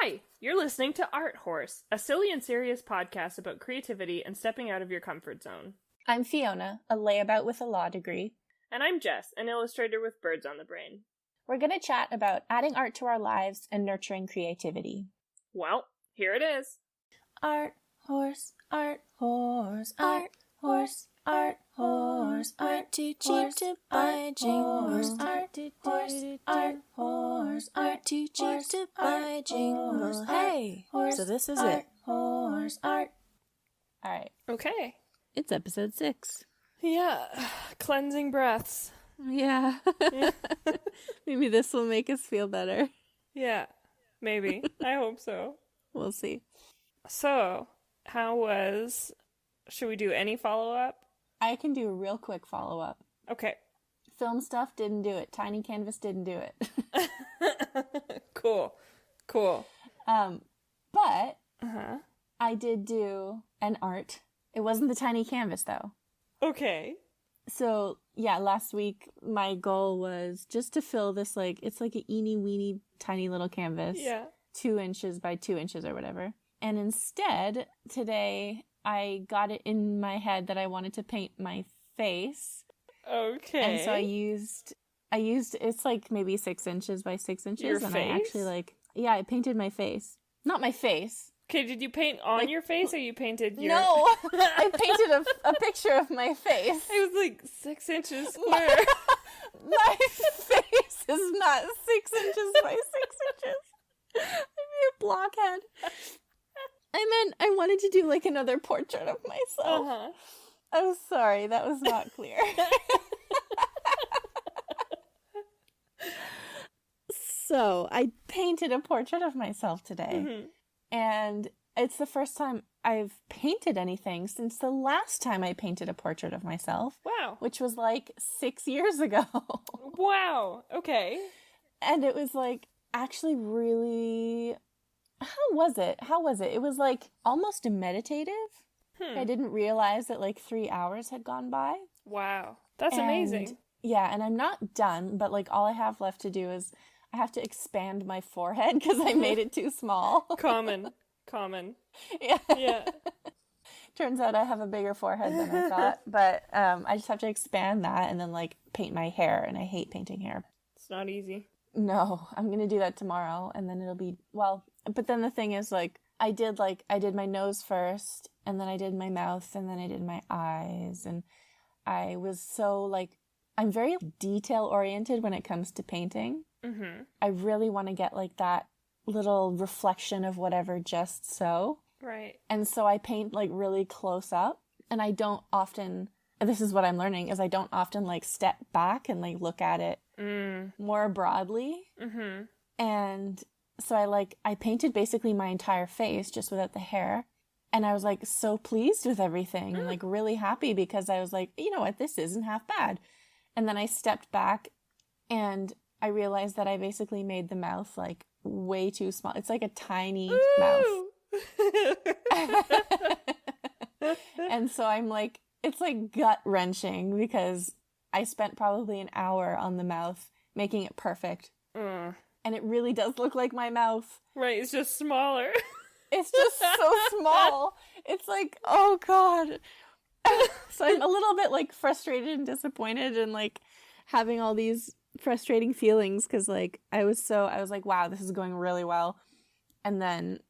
Hi, you're listening to Art Horse, a silly and serious podcast about creativity and stepping out of your comfort zone. I'm Fiona, a layabout with a law degree. And I'm Jess, an illustrator with birds on the brain. We're going to chat about adding art to our lives and nurturing creativity. Well, here it is. Art horse, art horse, art horse, art horse, art too cheap to buy jingles. Art horse, art horse, art too cheap to buy jingles. Hey, so this is it. Horse, art. All right. Okay. It's episode 6. Yeah, cleansing breaths. Yeah. Maybe this will make us feel better. Yeah, maybe. I hope so. We'll see. So, should we do any follow-up? I can do a real quick follow-up. Okay. Film stuff didn't do it. Tiny Canvas didn't do it. Cool. But I did do an art. It wasn't the Tiny Canvas, though. Okay. So, yeah, last week, my goal was just to fill this, it's like a eeny-weeny tiny little canvas. Yeah. 2 inches by 2 inches or whatever. And instead, today, I got it in my head that I wanted to paint my face. Okay. And so I used, it's like maybe 6 inches by 6 inches. Your and face? I actually I painted my face. Not my face. Okay, did you paint on your face or you painted your... No! I painted a picture of my face. It was like 6 inches square. My face is not 6 inches by 6 inches. I'm a blockhead. I meant I wanted to do like another portrait of myself. I'm sorry, that was not clear. So I painted a portrait of myself today. And it's the first time I've painted anything since the last time I painted a portrait of myself. Wow. Which was like 6 years ago. Wow. Okay. And it was like actually really... How was it? It was like almost meditative. I didn't realize that like 3 hours had gone by. Wow. That's amazing. Yeah, and I'm not done, but like all I have left to do is I have to expand my forehead because I made it too small. Common. Yeah. Turns out I have a bigger forehead than I thought, but I just have to expand that and then like paint my hair, and I hate painting hair. It's not easy. No, I'm going to do that tomorrow, and then it'll be, but then the thing is like I did my nose first, and then I did my mouth, and then I did my eyes, and I was so like, I'm very detail oriented when it comes to painting. I really want to get like that little reflection of whatever just so. Right. And so I paint like really close up, and I don't often, this is what I'm learning, is I don't often like step back and like look at it more broadly. And so I painted basically my entire face just without the hair. And I was like so pleased with everything and like really happy because I was like, you know what, this isn't half bad. And then I stepped back and I realized that I basically made the mouth like way too small. It's like a tiny mouth. And so I'm like, it's like gut wrenching because I spent probably an hour on the mouth making it perfect. And it really does look like my mouth. Right, it's just smaller. It's just so small. It's like, oh God. So I'm a little bit like frustrated and disappointed and like having all these frustrating feelings because like I was like, wow, this is going really well. And then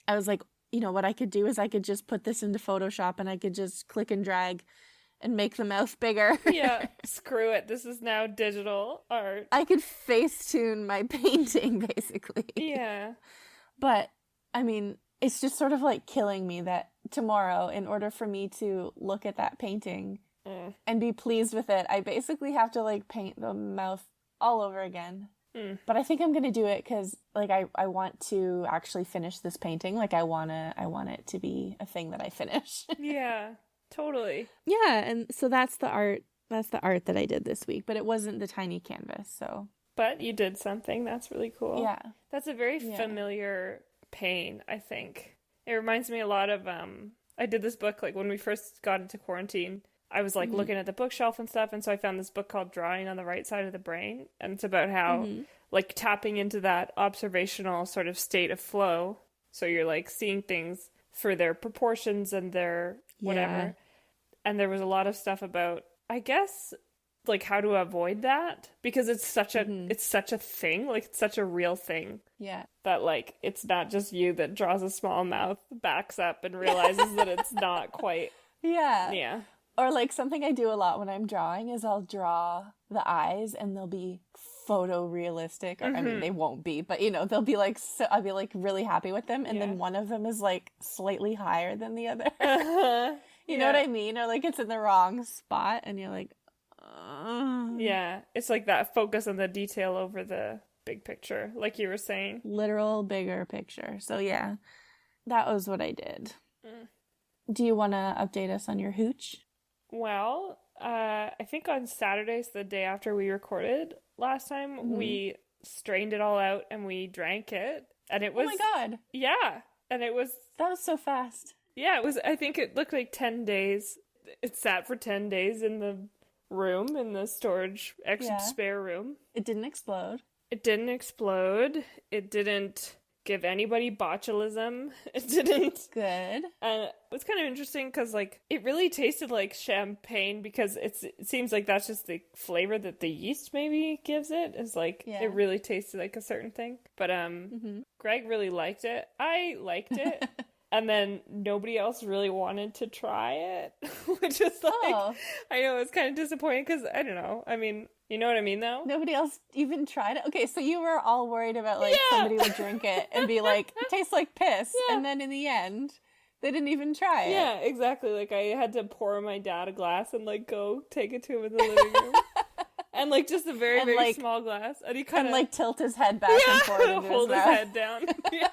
I was like, you know, what I could do is I could just put this into Photoshop and I could just click and drag and make the mouth bigger. Yeah, screw it. This is now digital art. I could Facetune my painting, basically. Yeah. But, I mean, it's just sort of like killing me that tomorrow, in order for me to look at that painting and be pleased with it, I basically have to like paint the mouth all over again. But I think I'm going to do it because like I want to actually finish this painting. Like I want it to be a thing that I finish. Yeah, totally. Yeah, and so that's the art that I did this week. But it wasn't the tiny canvas, so. But you did something. That's really cool. Yeah. That's a very familiar pain, I think. It reminds me a lot of, I did this book like when we first got into quarantine. I was like looking at the bookshelf and stuff, and so I found this book called Drawing on the Right Side of the Brain, and it's about how like tapping into that observational sort of state of flow, so you're like seeing things for their proportions and their whatever. Yeah. And there was a lot of stuff about, I guess, like how to avoid that, because it's such a it's such a thing, like it's such a real thing. Yeah. That like it's not just you that draws a small mouth, backs up and realizes that it's not quite. Yeah. Or like something I do a lot when I'm drawing is I'll draw the eyes and they'll be photorealistic, or I mean they won't be, but you know, they'll be like, so I'll be like really happy with them, and then one of them is like slightly higher than the other. You know what I mean? Or like it's in the wrong spot and you're like, yeah, it's like that focus on the detail over the big picture, like you were saying. Literal bigger picture. So yeah, that was what I did. Do you want to update us on your hooch? Well, I think on Saturday, so the day after we recorded last time, we strained it all out and we drank it. And it was... Oh my God. Yeah. And it was... That was so fast. Yeah, it was... I think it looked like 10 days. It sat for 10 days in the room, in the storage spare room. It didn't explode. It didn't explode. It didn't give anybody botulism. It didn't. Good. And it was kind of interesting because, like, it really tasted like champagne, because it seems like that's just the flavor that the yeast maybe gives it. Is like, it really tasted like a certain thing. But Greg really liked it. I liked it. And then nobody else really wanted to try it, which is like, I know it's kind of disappointing because, I don't know. I mean, you know what I mean, though? Nobody else even tried it? Okay, so you were all worried about, like, somebody would drink it and be like, it tastes like piss. Yeah. And then in the end, they didn't even try it. Yeah, exactly. Like, I had to pour my dad a glass and, like, go take it to him in the living room. And, like, just a very, very like, small glass. And he kind of... like, tilt his head back and forth into hold his head down. Yeah.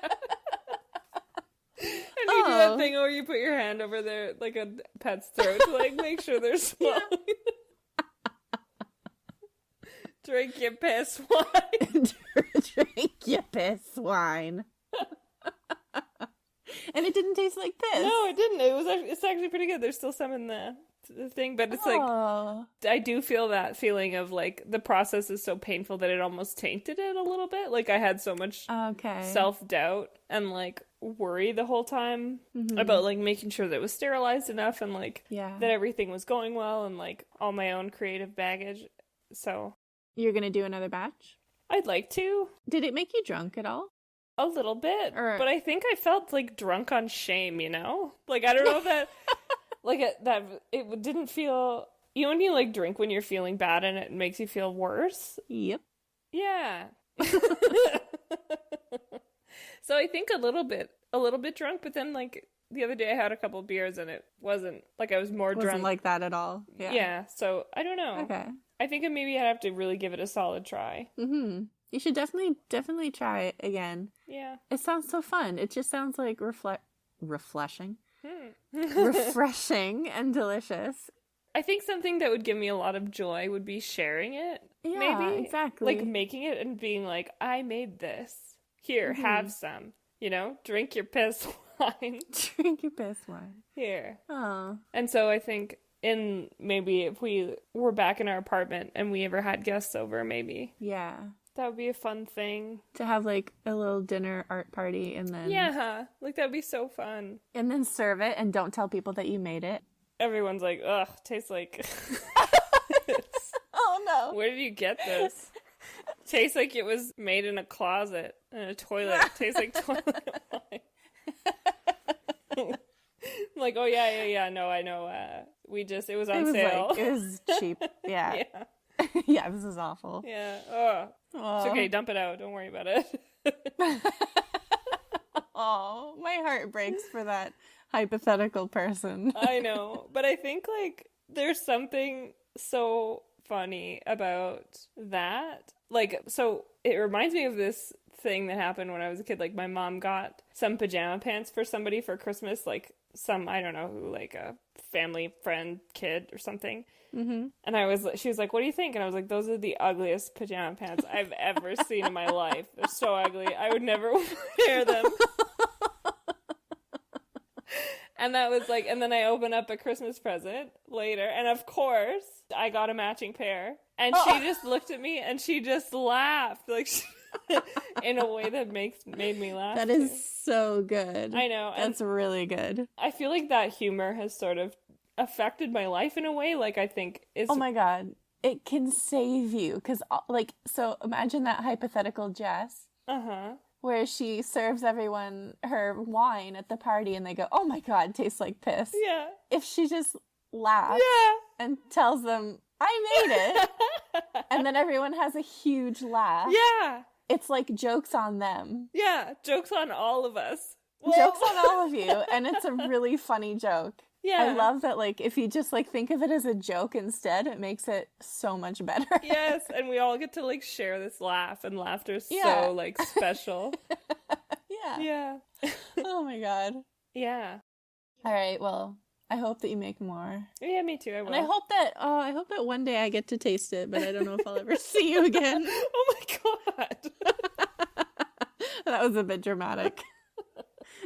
And you do that thing where you put your hand over their, like, a pet's throat to, like, make sure they're swallowing. Drink your piss wine. Drink your piss wine. And it didn't taste like piss. No, it didn't. It's actually pretty good. There's still some in the thing, but it's like, I do feel that feeling of, like, the process is so painful that it almost tainted it a little bit. Like, I had so much self-doubt and, like, worry the whole time about, like, making sure that it was sterilized enough and, like, that everything was going well, and, like, all my own creative baggage. So you're gonna do another batch? I'd like to. Did it make you drunk at all? A little bit, but I think I felt, like, drunk on shame, you know? Like, I don't know if that like, it didn't feel, you know when you, like, drink when you're feeling bad and it makes you feel worse? Yep. Yeah. So I think a little bit drunk, but then, like, the other day I had a couple beers and it wasn't, like, I was more drunk. Wasn't like that at all. Yeah, so I don't know. Okay. I think maybe I'd have to really give it a solid try. You should definitely try it again. Yeah. It sounds so fun. It just sounds like refreshing and delicious. I think something that would give me a lot of joy would be sharing it. Yeah, maybe. Exactly. Like, making it and being like, I made this. Here, have some. You know, drink your piss wine. Drink your piss wine. Here. Oh. And so I think maybe if we were back in our apartment and we ever had guests over, maybe. Yeah. That would be a fun thing. To have, like, a little dinner art party and then... Yeah, like, that would be so fun. And then serve it and don't tell people that you made it. Everyone's like, ugh, tastes like... Oh, no. Where did you get this? Tastes like it was made in a closet, in a toilet. Tastes like toilet wine. Like, oh, yeah, no, I know. It was on sale. It was cheap. Yeah. Yeah. Yeah, this is awful. Yeah. Oh. It's okay, dump it out. Don't worry about it. Oh, my heart breaks for that hypothetical person. I know. But I think, like, there's something so funny about that. Like, so it reminds me of this thing that happened when I was a kid. Like, my mom got some pajama pants for somebody for Christmas, like some, I don't know who, like a family friend kid or something. And she was like, what do you think? And I was like, those are the ugliest pajama pants I've ever seen in my life. They're so ugly. I would never wear them. And that was like, and then I open up a Christmas present later, and of course, I got a matching pair. And she just looked at me and she just laughed, like, in a way that made me laugh. That is so good. I know. That's really good. I feel like that humor has sort of affected my life in a way. Like, I think it's... Oh my God. It can save you. Because, like, so imagine that hypothetical Jess. Uh-huh. Where she serves everyone her wine at the party and they go, oh my God, tastes like piss. Yeah. If she just laughs and tells them, I made it, and then everyone has a huge laugh. Yeah. It's like jokes on them. Yeah. Jokes on all of us. Jokes on all of you. And it's a really funny joke. Yeah. I love that, like, if you just, like, think of it as a joke instead, it makes it so much better. Yes. And we all get to, like, share this laugh, and laughter's so, like, special. Yeah. Oh my God. Yeah. All right. Well, I hope that you make more. Yeah, me too. I will. And I hope that one day I get to taste it, but I don't know if I'll ever see you again. Oh my God. That was a bit dramatic.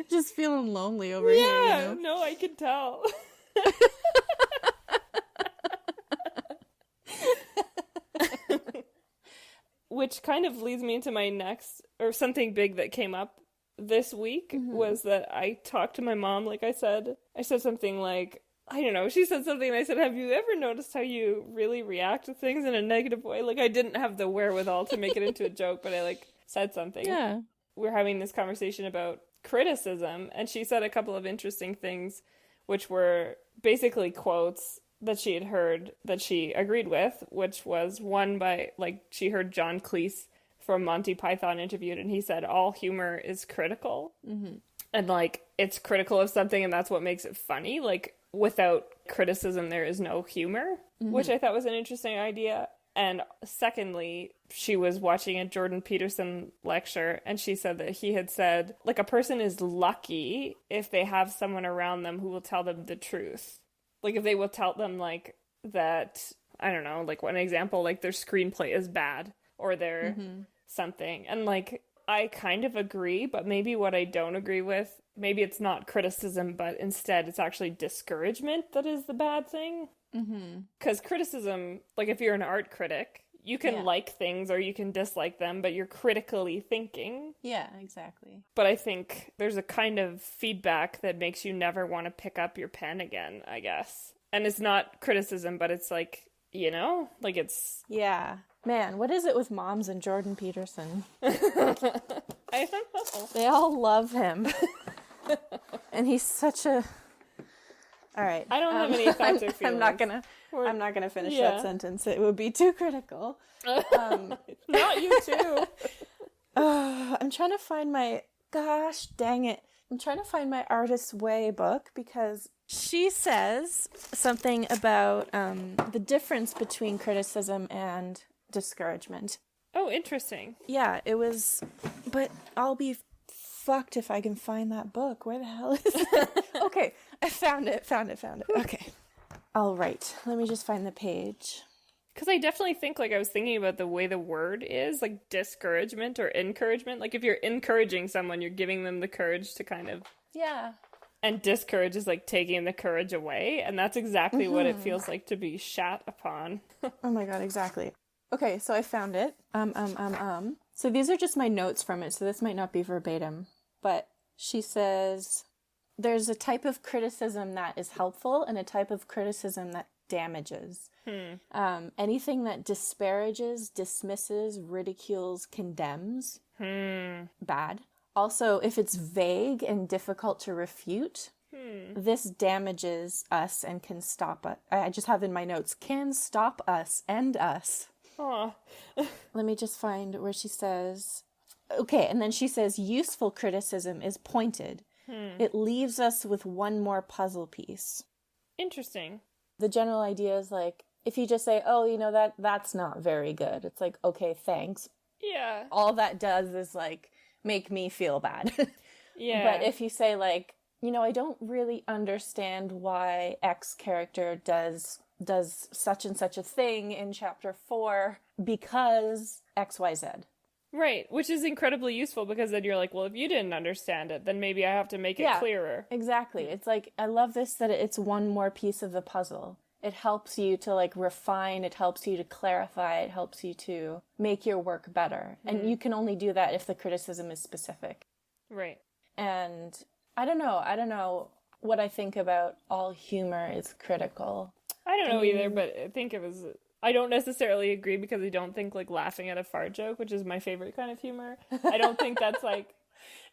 Just feeling lonely over here. Yeah, no, I can tell. Which kind of leads me into my next, or something big that came up this week, was that I talked to my mom, like I said. I said something like, I don't know, she said something and I said, have you ever noticed how you really react to things in a negative way? Like, I didn't have the wherewithal to make it into a joke, but I, like, said something. Yeah. We're having this conversation about criticism, and she said a couple of interesting things, which were basically quotes that she had heard that she agreed with, which was one by, like, she heard John Cleese from Monty Python interviewed, and he said all humor is critical. And, like, it's critical of something, and that's what makes it funny. Like, without criticism, there is no humor, which I thought was an interesting idea. And secondly, she was watching a Jordan Peterson lecture, and she said that he had said, like, a person is lucky if they have someone around them who will tell them the truth. Like, if they will tell them, like, that, I don't know, like, one example, like, their screenplay is bad, or their something. And, like, I kind of agree, but maybe what I don't agree with, maybe it's not criticism, but instead it's actually discouragement that is the bad thing. Because criticism, like, if you're an art critic, you can like things or you can dislike them, but you're critically thinking. Yeah, exactly. But I think there's a kind of feedback that makes you never want to pick up your pen again, I guess. And it's not criticism, but it's like, you know, like, it's... Yeah. Man, what is it with moms and Jordan Peterson? I don't know. They all love him. And he's such a... All right. I don't have any thoughts or feelings. I'm not gonna finish that sentence. It would be too critical. Not you too. I'm trying to find my... Gosh, dang it. I'm trying to find my Artist's Way book because she says something about the difference between criticism and discouragement. Oh, interesting. Yeah, it was... But I'll be fucked if I can find that book. Where the hell is it? Okay, I found it. Okay. All right, let me just find the page. Because I definitely think, like, I was thinking about the way the word is, like, discouragement or encouragement. Like, if you're encouraging someone, you're giving them the courage to kind of... Yeah. And discourage is, like, taking the courage away. And that's exactly what it feels like to be shat upon. Oh my god, exactly. Okay, so I found it. So these are just my notes from it, so this might not be verbatim. But she says, there's a type of criticism that is helpful and a type of criticism that damages. Anything that disparages, dismisses, ridicules, condemns. Bad. Also, if it's vague and difficult to refute, this damages us and can stop us. I just have in my notes, can stop us and us. Aw. Let me just find where she says... Okay, and then she says, useful criticism is pointed. It leaves us with one more puzzle piece. Interesting. The general idea is, like, if you just say, oh, you know, that's not very good. It's like, okay, thanks. Yeah. All that does is, like, make me feel bad. Yeah. But if you say, like, you know, I don't really understand why X character does such and such a thing in chapter 4 because XYZ. Right, which is incredibly useful because then you're like, well, if you didn't understand it, then maybe I have to make it Yeah, clearer. exactly. It's like, I love this that it's one more piece of the puzzle. It helps you to like refine, it helps you to clarify, it helps you to make your work better. And you can only do that if the criticism is specific. Right. And I don't know what I think about all humor is critical. I don't know either, but I think it was. I don't necessarily agree because I don't think like laughing at a fart joke, which is my favorite kind of humor. I don't think that's like,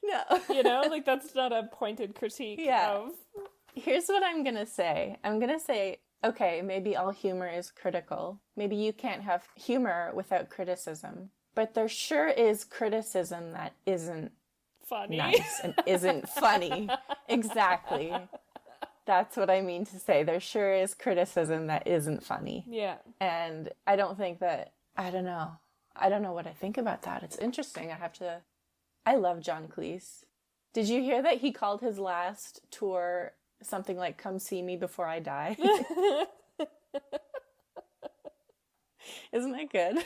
No. like that's not a pointed critique of. Here's what I'm gonna say. I'm gonna say, okay, maybe all humor is critical. Maybe you can't have humor without criticism. But there sure is criticism that isn't Funny. nice and isn't funny. Exactly. That's what I mean to say. There sure is criticism that isn't funny. Yeah. And I don't think that, I don't know what I think about that. It's interesting. I love John Cleese. Did you hear that he called his last tour something like "Come See Me Before I Die"? Isn't that good?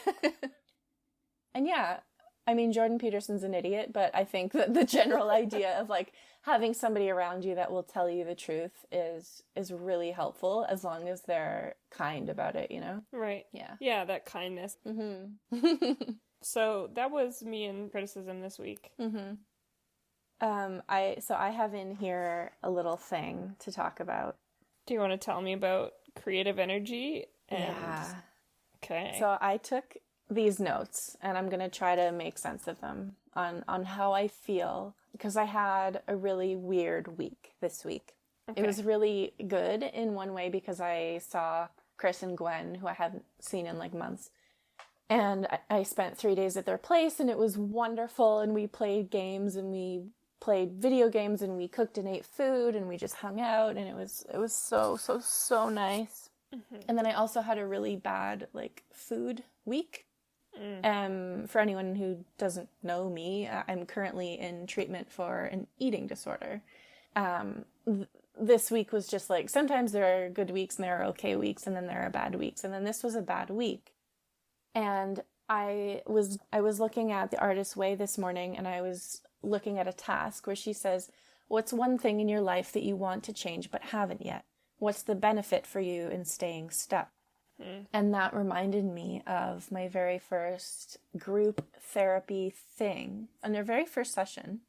And yeah, I mean, Jordan Peterson's an idiot, but I think that the general idea of like having somebody around you that will tell you the truth is really helpful as long as they're kind about it, you know? Right. Yeah. Yeah, that kindness. Mm-hmm. So that was me in criticism this week. Mm-hmm. I have in here a little thing to talk about. Do you want to tell me about creative energy? Yeah. Okay. So I took these notes and I'm going to try to make sense of them on how I feel, because I had a really weird week this week. Okay. It was really good in one way because I saw Chris and Gwen, who I hadn't seen in like months. And I spent 3 days at their place and it was wonderful. And we played games and we played video games and we cooked and ate food and we just hung out. And it was so nice. Mm-hmm. And then I also had a really bad like food week. For anyone who doesn't know me, I'm currently in treatment for an eating disorder. This week was just like, sometimes there are good weeks and there are okay weeks and then there are bad weeks. And then this was a bad week. And I was looking at The Artist's Way this morning and I was looking at a task where she says, what's one thing in your life that you want to change but haven't yet? What's the benefit for you in staying stuck? And that reminded me of my very first group therapy thing. On their very first session,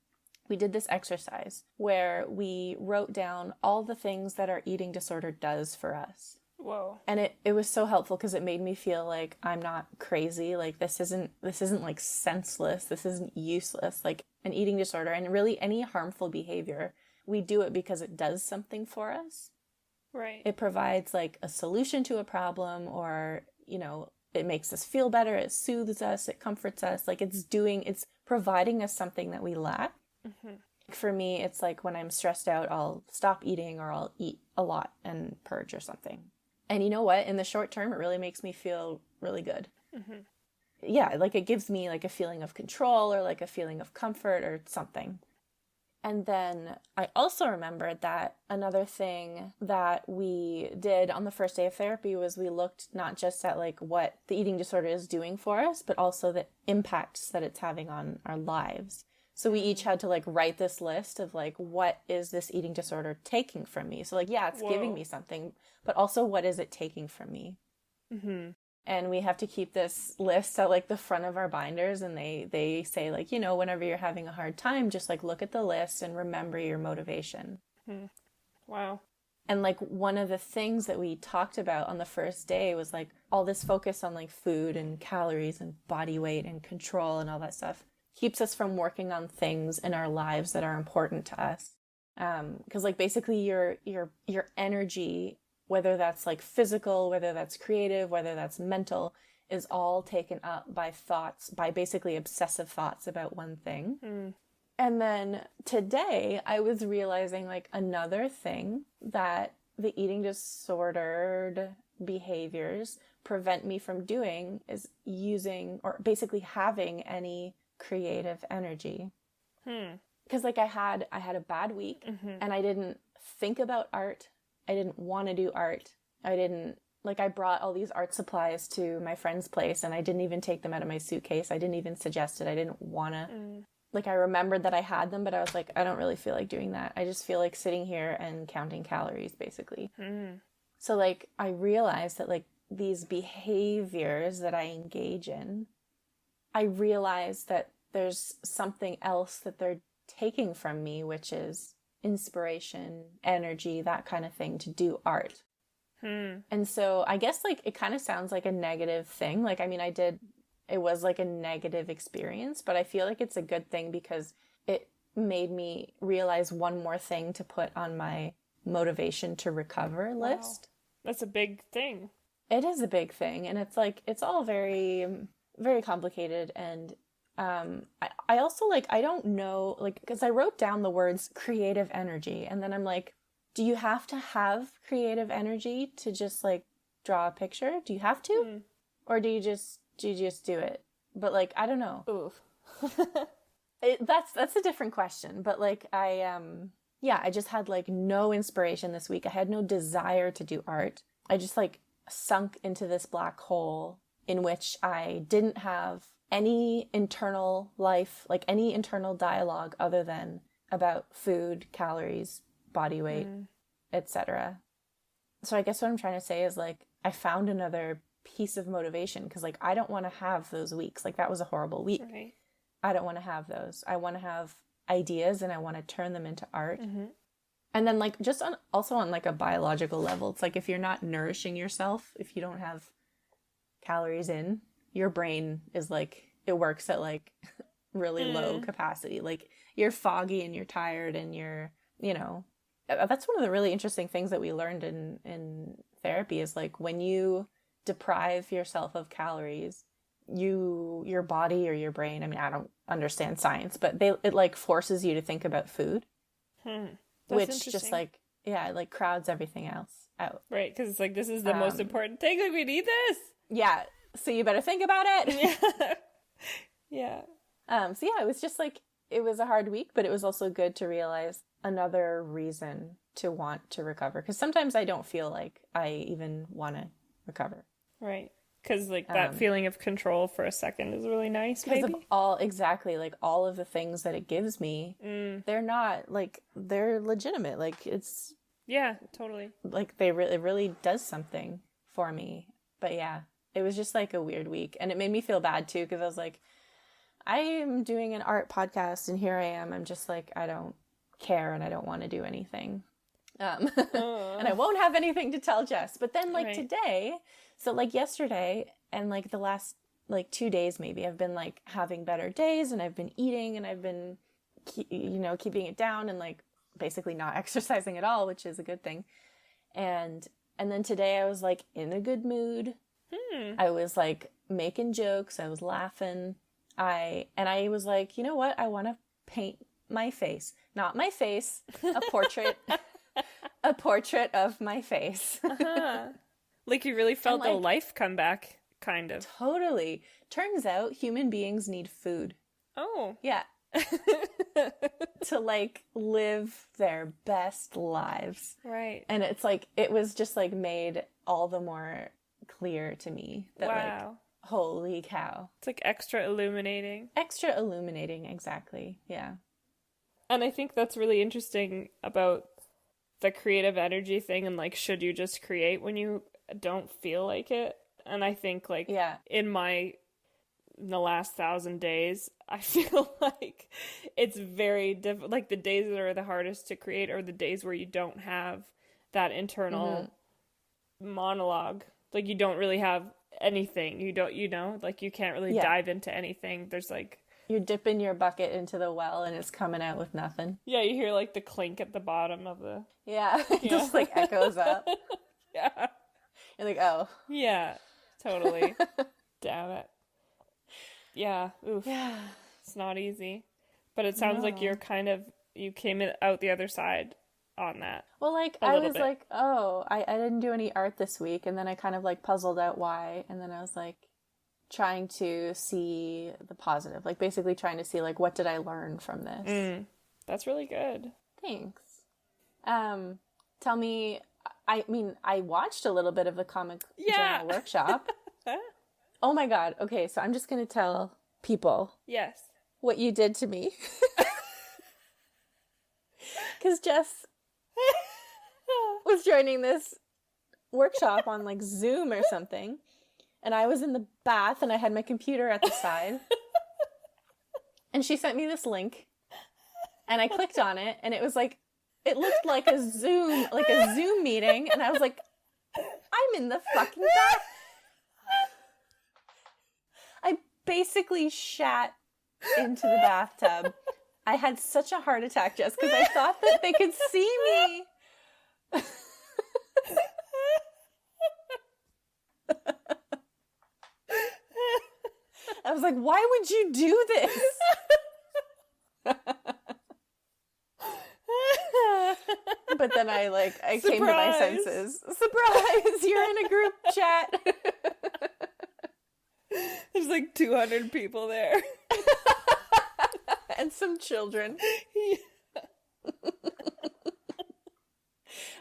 we did this exercise where we wrote down all the things that our eating disorder does for us. Whoa. And it was so helpful because it made me feel like I'm not crazy. Like this isn't like senseless. This isn't useless. Like an eating disorder and really any harmful behavior, we do it because it does something for us. Right. It provides like a solution to a problem, or, you know, it makes us feel better. It soothes us. It comforts us. Like it's providing us something that we lack. Mm-hmm. For me, it's like when I'm stressed out, I'll stop eating or I'll eat a lot and purge or something. And you know what? In the short term, it really makes me feel really good. Mm-hmm. Yeah, like it gives me like a feeling of control or like a feeling of comfort or something. And then I also remembered that another thing that we did on the first day of therapy was we looked not just at like what the eating disorder is doing for us, but also the impacts that it's having on our lives. So we each had to like write this list of like, what is this eating disorder taking from me? So like, yeah, it's giving me something, but also what is it taking from me? Mm-hmm. And we have to keep this list at like the front of our binders, and they say like, you know, whenever you're having a hard time, just like look at the list and remember your motivation. Mm-hmm. Wow. And like one of the things that we talked about on the first day was like all this focus on like food and calories and body weight and control and all that stuff keeps us from working on things in our lives that are important to us. Because like basically your energy, whether that's like physical, whether that's creative, whether that's mental, is all taken up by thoughts, by basically obsessive thoughts about one thing. Mm. And then today I was realizing like another thing that the eating disordered behaviors prevent me from doing is using or basically having any creative energy. Because like I had a bad week, mm-hmm. and I didn't think about art. I didn't want to do art. I didn't like I brought all these art supplies to my friend's place and I didn't even take them out of my suitcase. I didn't even suggest it. I didn't want to. Like I remembered that I had them, but I was like, I don't really feel like doing that. I just feel like sitting here and counting calories, basically. So like I realized that like these behaviors that I engage in, I realized that there's something else that they're taking from me, which is inspiration, energy, that kind of thing to do art. And so I guess like it kind of sounds like a negative thing. Like, I mean, it was like a negative experience, but I feel like it's a good thing because it made me realize one more thing to put on my motivation to recover list. That's a big thing. It is a big thing. And it's like, it's all very, very complicated. And I also like, I don't know, like, because I wrote down the words creative energy. And then I'm like, do you have to have creative energy to just like draw a picture? Do you have to? Or do you just do it? But like, I don't know. Oof. That's a different question. But like, I just had like no inspiration this week. I had no desire to do art. I just like sunk into this black hole in which I didn't have any internal life, like any internal dialogue other than about food, calories, body weight, etc. So I guess what I'm trying to say is like I found another piece of motivation because like I don't want to have those weeks. Like that was a horrible week. Right. I don't want to have those. I want to have ideas and I want to turn them into art. And then like just also on like a biological level, it's like if you're not nourishing yourself, if you don't have calories in, your brain is like, it works at like really low capacity. Like you're foggy and you're tired and you're, you know, that's one of the really interesting things that we learned in therapy is like when you deprive yourself of calories, your body or your brain, I mean, I don't understand science, but it like forces you to think about food, which just like, yeah, it like crowds everything else out. Right, because it's like, this is the most important thing, like we need this. Yeah, so you better think about it. Yeah. So yeah, it was just like, it was a hard week, but it was also good to realize another reason to want to recover. Because sometimes I don't feel like I even want to recover. Right. Because like that feeling of control for a second is really nice, maybe. Because of exactly, like all of the things that it gives me, they're not, like, they're legitimate. Like, it's... Yeah, totally. Like, it really does something for me. But yeah, it was just like a weird week. And it made me feel bad too, because I was like, I am doing an art podcast and here I am. I'm just like, I don't care and I don't want to do anything. And I won't have anything to tell Jess. But then like today, so like yesterday and like the last like 2 days maybe, I've been like having better days and I've been eating and I've been, keeping it down and like basically not exercising at all, which is a good thing. And then today I was like in a good mood. I was like making jokes. I was laughing. I was like, you know what? I want to paint my face. Not my face, a portrait. A portrait of my face. Like you really felt the life come back, kind of. Totally. Turns out human beings need food. Oh. Yeah. To like live their best lives. Right. And it's like, it was just like made all the more clear to me that like, holy cow. It's like extra illuminating. Extra illuminating, exactly. Yeah. And I think that's really interesting about the creative energy thing and like, should you just create when you don't feel like it? And I think like in the last 1,000 days, I feel like it's very difficult. Like the days that are the hardest to create are the days where you don't have that internal monologue. Like you don't really have anything. You don't, like you can't really dive into anything. There's like, you're dipping your bucket into the well and it's coming out with nothing. Yeah, you hear like the clink at the bottom of the... Yeah, it just like echoes up. Yeah. You're like, oh. Yeah, totally. Damn it. Yeah, oof. Yeah. It's not easy. But it sounds like you came out the other side on that. Well, like, I was like, oh, I didn't do any art this week. And then I kind of like puzzled out why. And then I was like, trying to see the positive, like basically trying to see like what did I learn from this. That's really good. Thanks. Tell me, I mean, I watched a little bit of the comic Yeah. journal workshop. Oh my God. Okay, so I'm just going to tell people Yes. what you did to me. Because Jess was joining this workshop on like Zoom or something. And I was in the bath and I had my computer at the side. And she sent me this link. And I clicked on it and it was like, it looked like a Zoom meeting. And I was like, I'm in the fucking bath. I basically shat into the bathtub. I had such a heart attack just because I thought that they could see me. I was like, why would you do this? But then I came to my senses. Surprise! You're in a group chat. There's like 200 people there. And some children.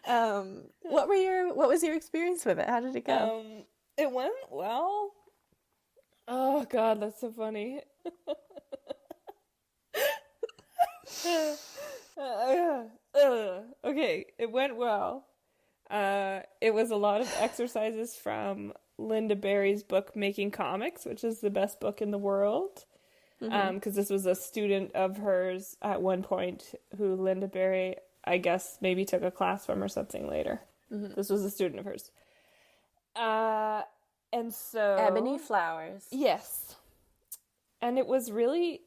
What was your experience with it? How did it go? It went well. Oh God, that's so funny. Okay, it went well. It was a lot of exercises from Lynda Barry's book Making Comics, which is the best book in the world. Because this was a student of hers at one point who Lynda Barry, I guess, maybe took a class from or something later. This was a student of hers. And so... Ebony flowers. Yes. And it was really...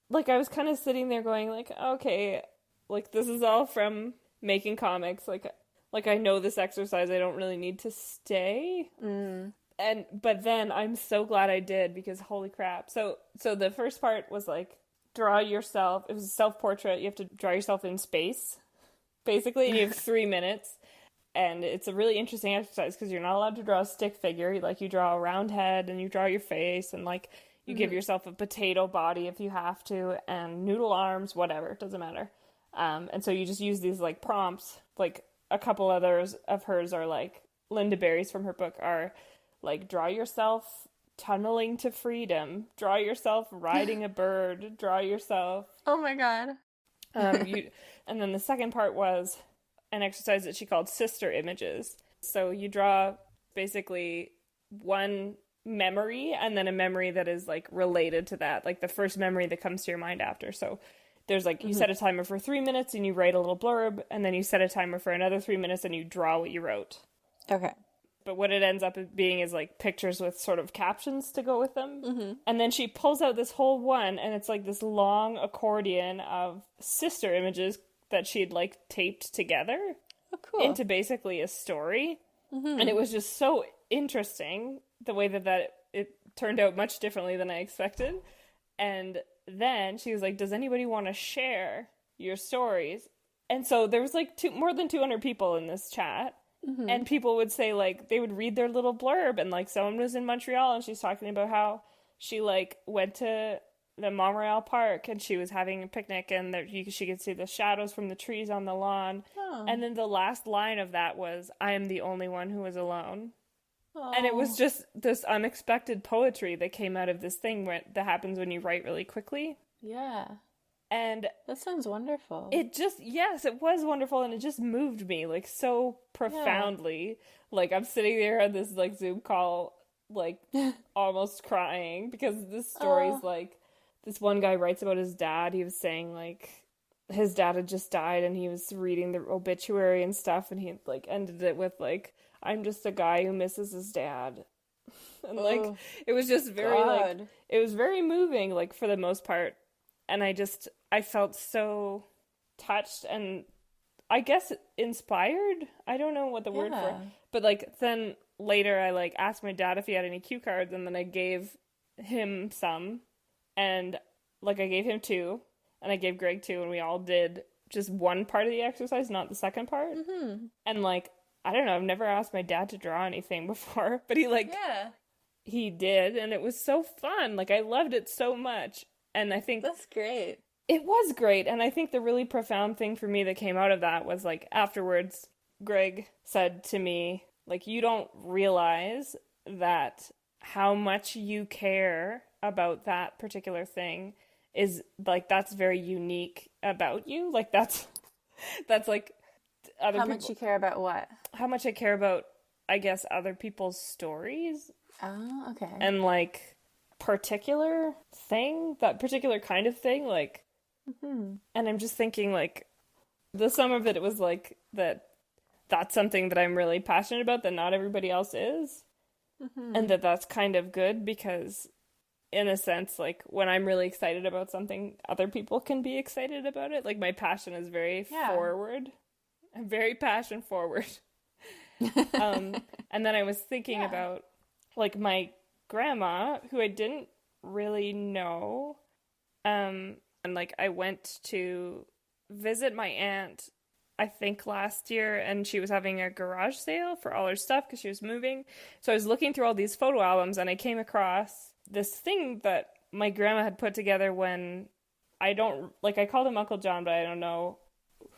Like, I was kind of sitting there going, like, okay, like, this is all from Making Comics. Like I know this exercise. I don't really need to stay. But then I'm so glad I did because holy crap. So the first part was like, draw yourself. It was a self-portrait. You have to draw yourself in space, basically. And you have 3 minutes. And it's a really interesting exercise because you're not allowed to draw a stick figure. Like, you draw a round head and you draw your face and, like, you give yourself a potato body if you have to and noodle arms, whatever. It doesn't matter. And so you just use these, like, prompts. Like, a couple others of hers are, like, Lynda Barry's from her book are, like, draw yourself tunneling to freedom. Draw yourself riding a bird. Draw yourself... Oh, my God. And then the second part was an exercise that she called sister images. So you draw basically one memory and then a memory that is like related to that, like the first memory that comes to your mind after. So there's like, you set a timer for 3 minutes and you write a little blurb, and then you set a timer for another 3 minutes and you draw what you wrote. Okay. But what it ends up being is like pictures with sort of captions to go with them. And then she pulls out this whole one and it's like this long accordion of sister images that she had like taped together into basically a story. And it was just so interesting the way that it turned out much differently than I expected. And then she was like, does anybody want to share your stories? And so there was like more than 200 people in this chat. And people would say, like, they would read their little blurb, and like someone was in Montreal and she's talking about how she like went to the Montreal Park and she was having a picnic and she could see the shadows from the trees on the lawn. And then the last line of that was, I am the only one who is alone. And it was just this unexpected poetry that came out of this thing that happens when you write really quickly. Yeah. And that sounds wonderful. Yes, it was wonderful, and it just moved me, like, so profoundly. Yeah. Like, I'm sitting there on this, like, Zoom call, like, almost crying, because this story's, like, this one guy writes about his dad. He was saying, like, his dad had just died, and he was reading the obituary and stuff, and he, like, ended it with, like, I'm just a guy who misses his dad. And, like, it was just very, like, it was very moving, like, for the most part. And I felt so touched and I guess inspired. I don't know what the word for it. But like then later I like asked my dad if he had any cue cards, and then I gave him some, and like I gave him 2 and I gave Greg 2, and we all did just one part of the exercise, not the second part. And like, I don't know, I've never asked my dad to draw anything before, but he did, and it was so fun. Like, I loved it so much. And I think... That's great. It was great. And I think the really profound thing for me that came out of that was, like, afterwards, Greg said to me, like, you don't realize that how much you care about that particular thing is, like, that's very unique about you. Like, that's like other How people. much you care about what? How much I care about, I guess, other people's stories. Oh, okay. And, like, that particular kind of thing, like, and I'm just thinking, like, the sum of it was, like, that's something that I'm really passionate about that not everybody else is. And that's kind of good because, in a sense, like, when I'm really excited about something, other people can be excited about it. Like, my passion is very forward. I'm very passion forward. And then I was thinking about, like, my grandma, who I didn't really know. And, like, I went to visit my aunt, I think last year, and she was having a garage sale for all her stuff because she was moving. So I was looking through all these photo albums, and I came across this thing that my grandma had put together when I called him Uncle John, but I don't know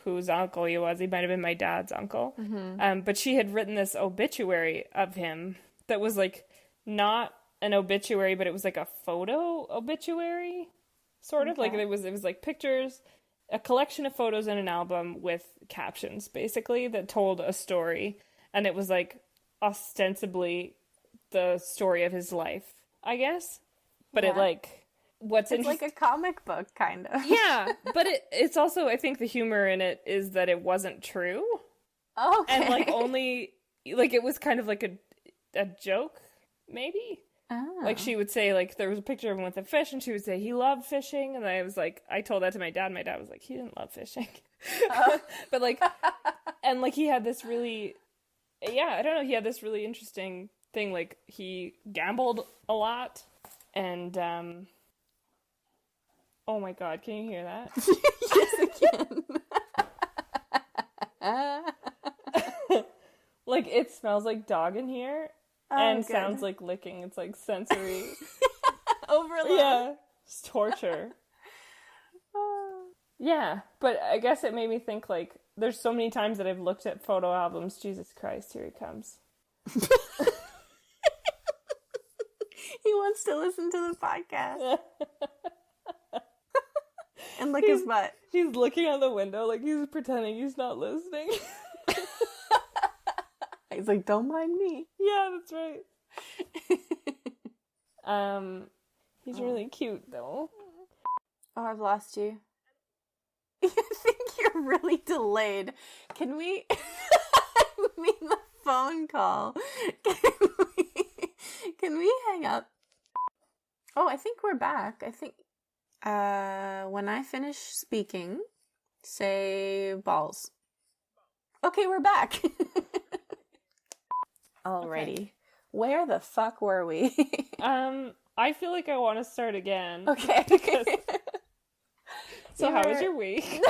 whose uncle he was. He might have been my dad's uncle. But she had written this obituary of him that was, like, not an obituary, but it was like a photo obituary, sort of. Like, it was like pictures, a collection of photos in an album with captions, basically, that told a story. And it was, like, ostensibly the story of his life, I guess. But it, like, it's like a comic book, kind of. Yeah, but it's also, I think the humor in it is that it wasn't true. Okay. And, like, only, like, it was kind of like a joke, maybe? Oh. Like, she would say, like, there was a picture of him with a fish, and she would say he loved fishing, and I was like, I told that to my dad, and my dad was like, he didn't love fishing. But, like, and, like, he had this really, I don't know, he had this really interesting thing, like, he gambled a lot, and, oh my god, can you hear that? Yes, I can. Like, it smells like dog in here. And good. Sounds like licking. It's like sensory overload. Yeah, it's torture. Yeah, but I guess it made me think, like, there's so many times that I've looked at photo albums. Jesus Christ, here he comes. He wants to listen to the podcast. And lick his butt. He's looking out the window like he's pretending he's not listening. He's like, don't mind me. Yeah, that's right. He's really cute, though. Oh, I've lost you. I think you're really delayed. Can we... I mean, the phone call. Can we hang up? Oh, I think we're back. I think... when I finish speaking, say balls. Okay, we're back. Alrighty. Okay. Where the fuck were we? I feel like I want to start again. Okay. So how was your week?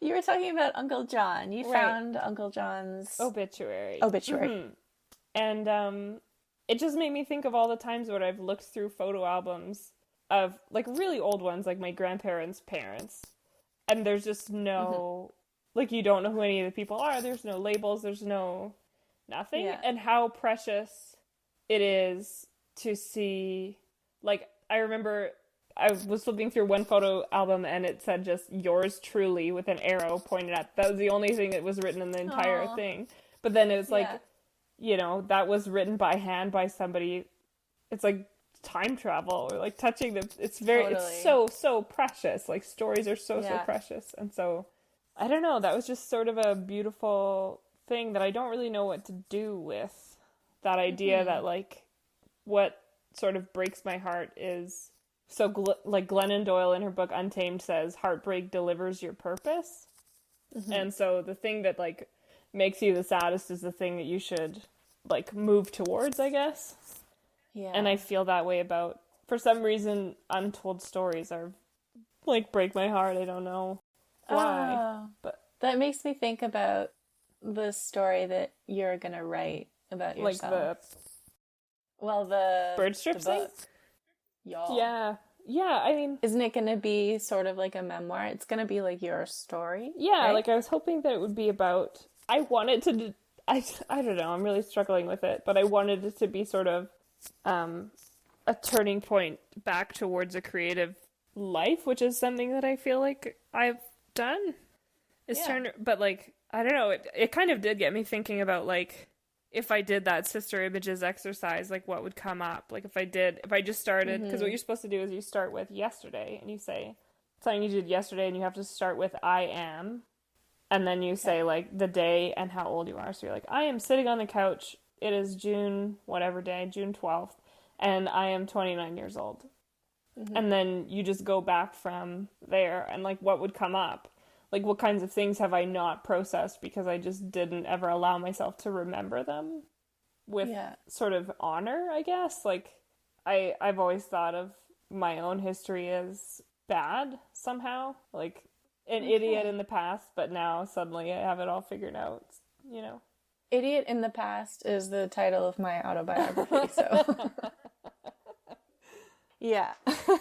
You were talking about Uncle John. You found Uncle John's obituary. Mm-hmm. And it just made me think of all the times when I've looked through photo albums of, like, really old ones, like my grandparents' parents. And there's just no, like, you don't know who any of the people are. There's no labels. There's no nothing. Yeah. And how precious it is to see, like, I remember I was flipping through one photo album and it said just yours truly with an arrow pointed at. That was the only thing that was written in the entire thing. But then it was like, you know, that was written by hand by somebody. It's like time travel or like touching the, it's very, it's so precious. Like, stories are so precious. And so, I don't know, that was just sort of a beautiful thing that I don't really know what to do with. That idea that, like, what sort of breaks my heart is, so like Glennon Doyle in her book Untamed says, heartbreak delivers your purpose. And so the thing that, like, makes you the saddest is the thing that you should, like, move towards, I guess. Yeah. And I feel that way about, for some reason, untold stories are, like, break my heart. I don't know why. But that makes me think about the story that you're gonna write about yourself. Like the bird strip thing? Y'all. Yeah. Yeah, I mean, Isn't it going to be sort of like a memoir? It's going to be like your story. yeah, right? like I was hoping that it would be about, I wanted to, I don't know, I'm really struggling with it, but I wanted it to be sort of a turning point back towards a creative life, which is something that I feel like I've done. But like, I don't know, it kind of did get me thinking about like, if I did that sister images exercise, like what would come up? Like if I just started, because what you're supposed to do is you start with yesterday and you say something you did yesterday and you have to start with I am. And then you say like the day and how old you are. So you're like, I am sitting on the couch. It is June, whatever day, June 12th. And I am 29 years old. And then you just go back from there and like what would come up? Like what kinds of things have I not processed because I just didn't ever allow myself to remember them with sort of honor, I guess. Like I've always thought of my own history as bad somehow. Like an idiot in the past, but now suddenly I have it all figured out, you know. Idiot in the Past is the title of my autobiography, so. Yeah.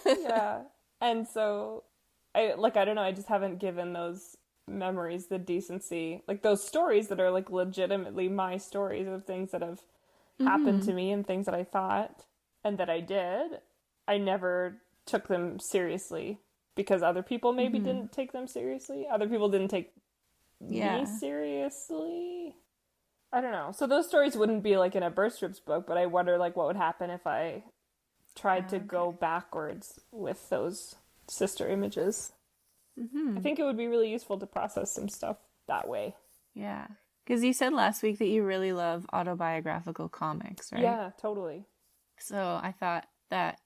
Yeah. And so I don't know, I just haven't given those memories the decency, like those stories that are like legitimately my stories of things that have happened to me and things that I thought and that I did. I never took them seriously because other people maybe didn't take them seriously. Other people didn't take me seriously. I don't know. So those stories wouldn't be like in a Bird Strips book, but I wonder like what would happen if I tried to go backwards with those sister images. I think it would be really useful to process some stuff that way. Yeah. Because you said last week that you really love autobiographical comics, right? Yeah, totally. So I thought that,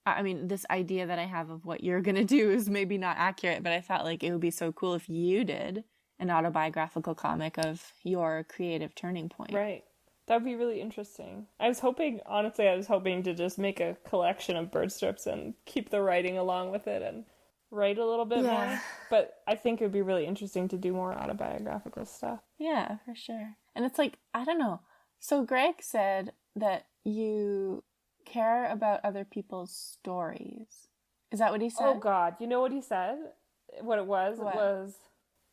I mean, this idea that I have of what you're going to do is maybe not accurate, but I thought like it would be so cool if you did an autobiographical comic of your creative turning point. Right. That would be really interesting. Honestly, I was hoping to just make a collection of bird strips and keep the writing along with it and write a little bit more. But I think it would be really interesting to do more autobiographical stuff. Yeah, for sure. And it's like, I don't know. So Greg said that you care about other people's stories. Is that what he said? Oh, God. You know what he said? What it was? What? It was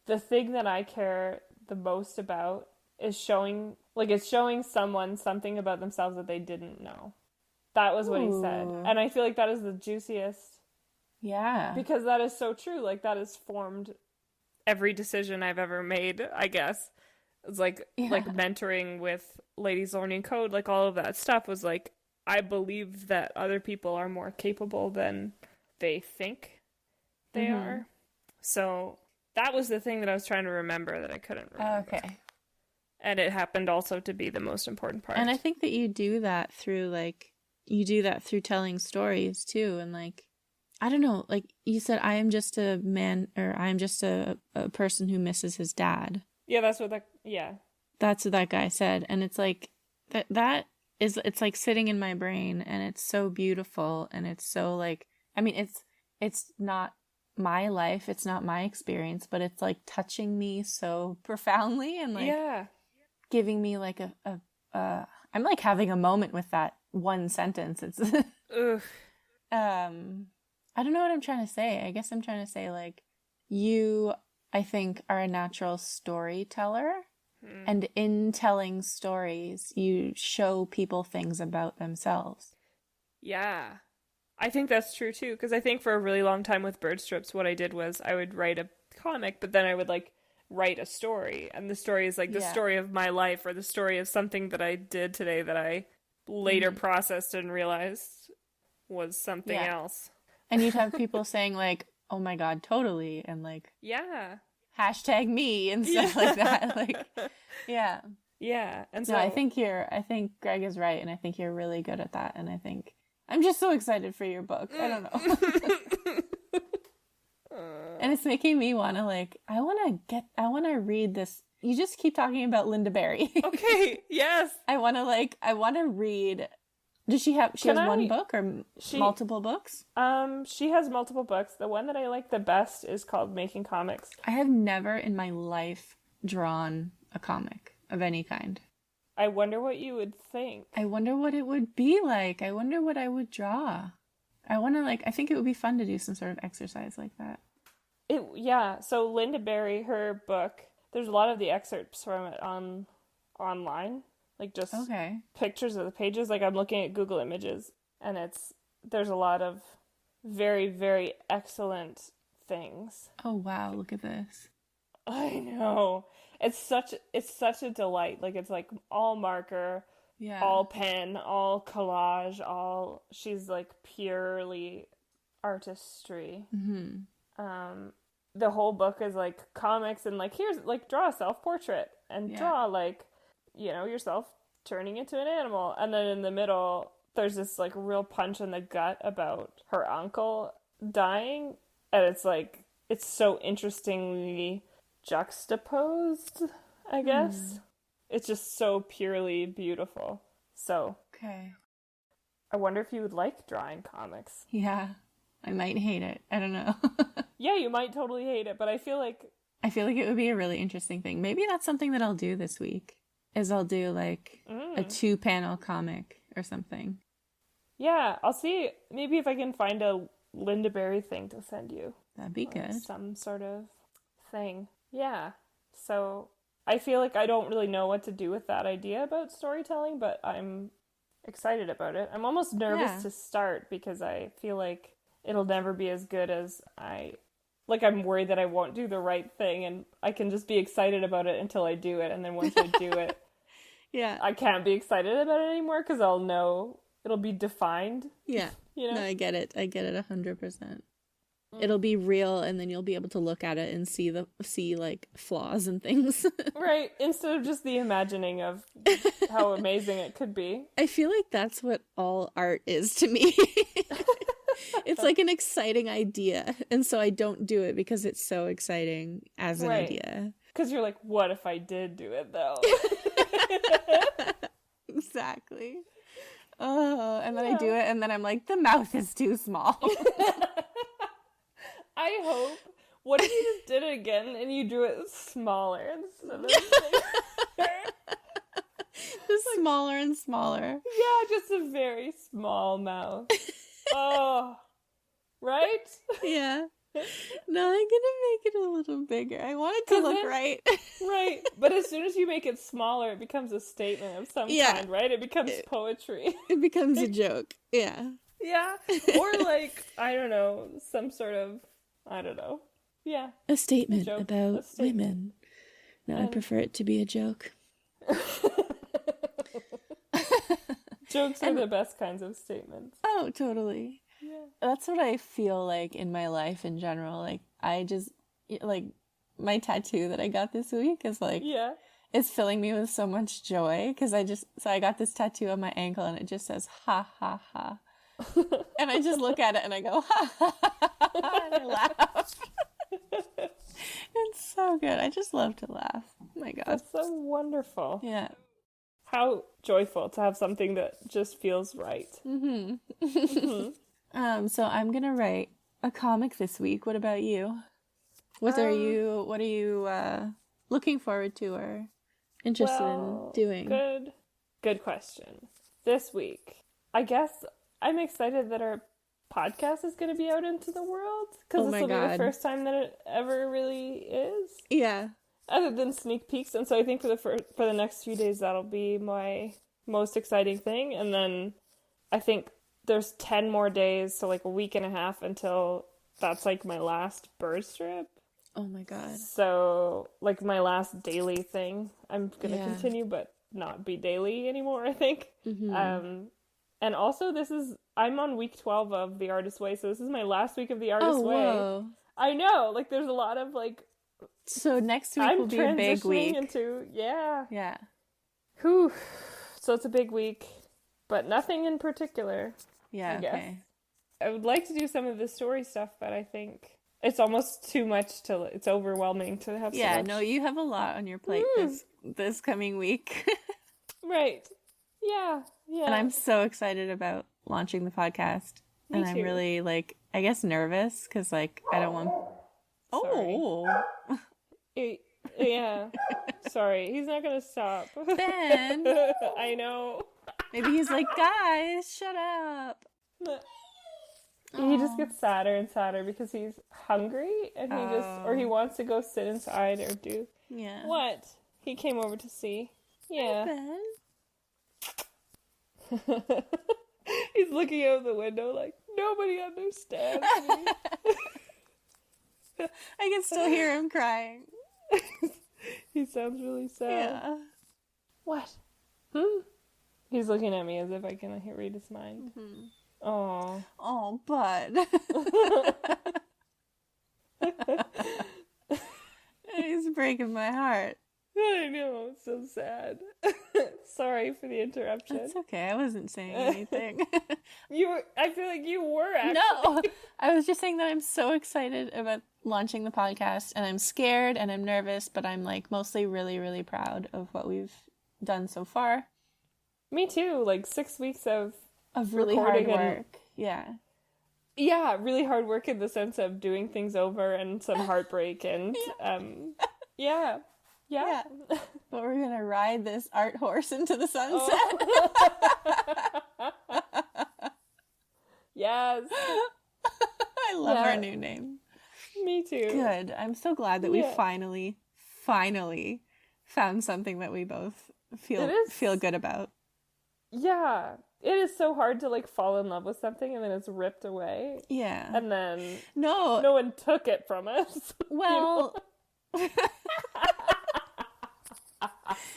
the thing that I care the most about is showing someone something about themselves that they didn't know. That was what he said. And I feel like that is the juiciest. Yeah. Because that is so true. Like, that has formed every decision I've ever made, I guess. It's like mentoring with Ladies Learning Code, like all of that stuff was like, I believe that other people are more capable than they think they are. So that was the thing that I was trying to remember that I couldn't remember. Okay. And it happened also to be the most important part. And I think that you do that through telling stories too. And like, I don't know, like you said, I am just a man, or I am just a person who misses his dad. Yeah, that's what that guy said. And it's like, it's like sitting in my brain, and it's so beautiful. And it's so like, I mean, it's not my life, it's not my experience, but it's like touching me so profoundly and like giving me like I'm like having a moment with that one sentence. It's I don't know what I'm trying to say. I guess I'm trying to say like, you, I think, are a natural storyteller, and in telling stories you show people things about themselves. Yeah. I think that's true too, because I think for a really long time with bird strips, what I did was I would write a comic, but then I would like write a story, and the story is like the story of my life, or the story of something that I did today that I later processed and realized was something else. And you'd have people saying like, oh my God, totally, and like, hashtag me and stuff like that. Like, and so no, I think Greg is right, and I think you're really good at that, and I think I'm just so excited for your book. I don't know. And it's making me want to like, I want to read this. You just keep talking about Lynda Barry. Okay. Yes. I want to read. Does she has one book or multiple books? She has multiple books. The one that I like the best is called Making Comics. I have never in my life drawn a comic of any kind. I wonder what you would think. I wonder what it would be like. I wonder what I would draw. I want to I think it would be fun to do some sort of exercise like that. Yeah, so Lynda Barry, her book, there's a lot of the excerpts from it online, like just Okay. pictures of the pages. Like I'm looking at Google Images, and there's a lot of very, very excellent things. Oh wow, look at this. I know. It's such a delight. Like it's like all marker, Yeah. all pen, all collage, she's like purely artistry. The whole book is like comics and like here's like draw a self-portrait and draw like yourself turning into an animal, and then in the middle there's this like real punch in the gut about her uncle dying, and it's so interestingly juxtaposed, I guess. It's just so purely beautiful. So Okay. I wonder if you would like drawing comics. Yeah. I might hate it. I don't know. Yeah, you might totally hate it, but I feel like it would be a really interesting thing. Maybe that's something that I'll do this week. Is I'll do like a 2-panel comic or something. yeah, I'll see maybe if I can find a Lynda Barry thing to send you. That'd be good. Some sort of thing. Yeah. So I feel like I don't really know what to do with that idea about storytelling, but I'm excited about it. I'm almost nervous to start because I feel like it'll never be as good as I'm worried that I won't do the right thing, and I can just be excited about it until I do it, and then once I do it, I can't be excited about it anymore because I'll know it'll be defined. Yeah. You know? No, I get it 100%. It'll be real, and then you'll be able to look at it and see like flaws and things. Right, instead of just the imagining of how amazing it could be. I feel like that's what all art is to me. It's like an exciting idea, and so I don't do it because it's so exciting as an idea. Because you're like, what if I did do it though? Exactly. Oh, and then I do it, and then I'm like, the mouth is too small. I hope. What if you just did it again and you drew it smaller instead of Just smaller and smaller. Yeah, just a very small mouth. Oh, right? Yeah. No, I'm gonna make it a little bigger. I want it to look right. Right. But as soon as you make it smaller, it becomes a statement of some kind, right? It becomes poetry. It becomes a joke. Yeah. Yeah. Or like, I don't know, some sort of, I don't know. Yeah. A statement about women. No, I prefer it to be a joke. Jokes are the best kinds of statements. Oh, totally. Yeah. That's what I feel like in my life in general. Like, I just, like, my tattoo that I got this week is like, it's filling me with so much joy. Because I got this tattoo on my ankle and it just says, ha, ha, ha. And I just look at it and I go, ha, ha, ha, ha, and I laugh. It's so good. I just love to laugh. Oh my God. That's so wonderful. Yeah. How joyful to have something that just feels right. So I'm gonna write a comic this week. What about you? What are you looking forward to or interested in doing? Good question. This week, I guess I'm excited that our podcast is going to be out into the world because this will be the first time that it ever really is. Yeah. Other than sneak peeks, and so I think for the next few days that'll be my most exciting thing, and then I think there's 10 more days, so like a week and a half until that's like my last bird strip. Oh my God. So like my last daily thing, I'm gonna continue but not be daily anymore, I think. And also I'm on week 12 of The Artist's Way, so this is my last week of The Artist's Way. Whoa. I know, like there's a lot of like. So next week will be a big week. Yeah. Whew. So it's a big week, but nothing in particular. Yeah, I guess. okay. I would like to do some of the story stuff, but I think it's almost too much it's overwhelming to have so much. Yeah, no, you have a lot on your plate this coming week. Right. Yeah. And I'm so excited about launching the podcast. Me and I'm too. really, like, I guess nervous because, like, I don't want... Yeah. Sorry. He's not going to stop. Ben! I know. Maybe he's like, guys, shut up. He just gets sadder and sadder because he's hungry and he wants to go sit inside or do. Yeah. What? He came over to see. Yeah. He's looking out the window like, nobody understands me. I can still hear him crying. He sounds really sad. Yeah. What? He's looking at me as if I can read his mind. Oh. Oh, bud. He's breaking my heart. I know, it's so sad. Sorry for the interruption. It's okay, I wasn't saying anything. I feel like you were actually. No, I was just saying that I'm so excited about launching the podcast, and I'm scared and I'm nervous, but I'm like mostly really, really proud of what we've done so far. Me too, like 6 weeks of really hard work. Yeah. Yeah, really hard work in the sense of doing things over and some heartbreak and yeah. But we're gonna ride this art horse into the sunset. Oh. Yes. I love our new name. Me too. Good. I'm so glad that we finally found something that we both feel good about. Yeah. It is so hard to like fall in love with something and then it's ripped away. Yeah. And then no one took it from us. Well,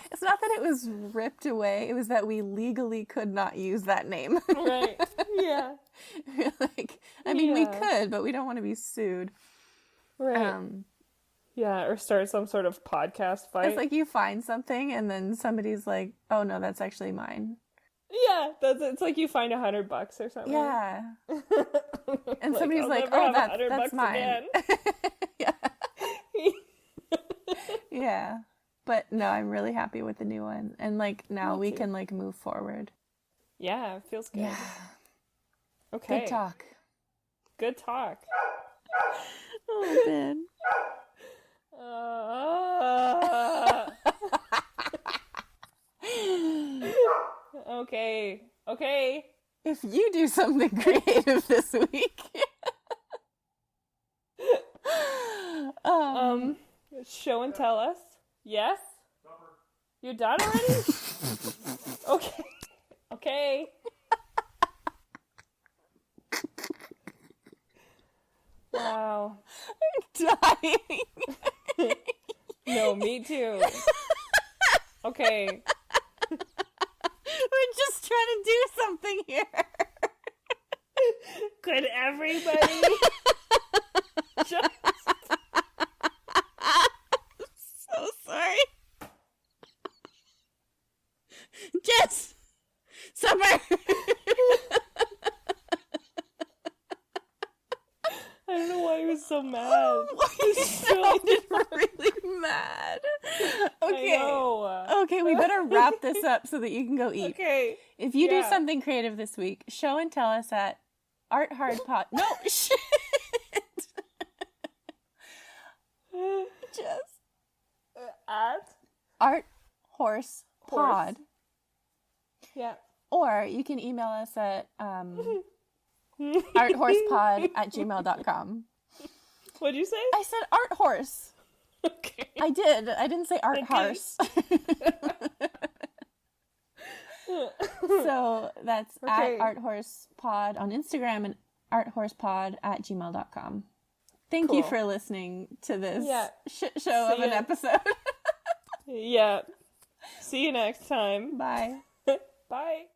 it's not that it was ripped away. It was that we legally could not use that name. Right. Yeah. We could, but we don't want to be sued. Right. Yeah, or start some sort of podcast fight. It's like you find something and then somebody's like, oh no, that's actually mine. Yeah, it's like you find $100 or something. Yeah. And like, somebody's like, oh, that's mine. Yeah. Yeah. But no, I'm really happy with the new one. And like now we can like move forward. Yeah, it feels good. Yeah. Okay. Good talk. Good talk. Oh, Ben. Okay. If you do something creative this week. Show and tell us. Yes? You're done already? Okay. Wow. I'm dying. No, me too. Okay. We're just trying to do something here. Could everybody just... So sorry. Jess! Supper! I don't know why he was so mad. He's so really mad. Okay. I know. Okay, we better wrap this up so that you can go eat. Okay. If you do something creative this week, show and tell us at Art Hard Pod. No, shit. Jess. At Art Horse Pod. Yeah. Or you can email us at arthorsepod@gmail.com. What'd you say? I said art horse. Okay. I did. I didn't say art horse. So that's at arthorsepod on Instagram and arthorsepod@gmail.com. Thank you for listening to this shit show of an episode. Yeah. See you next time. Bye. Bye.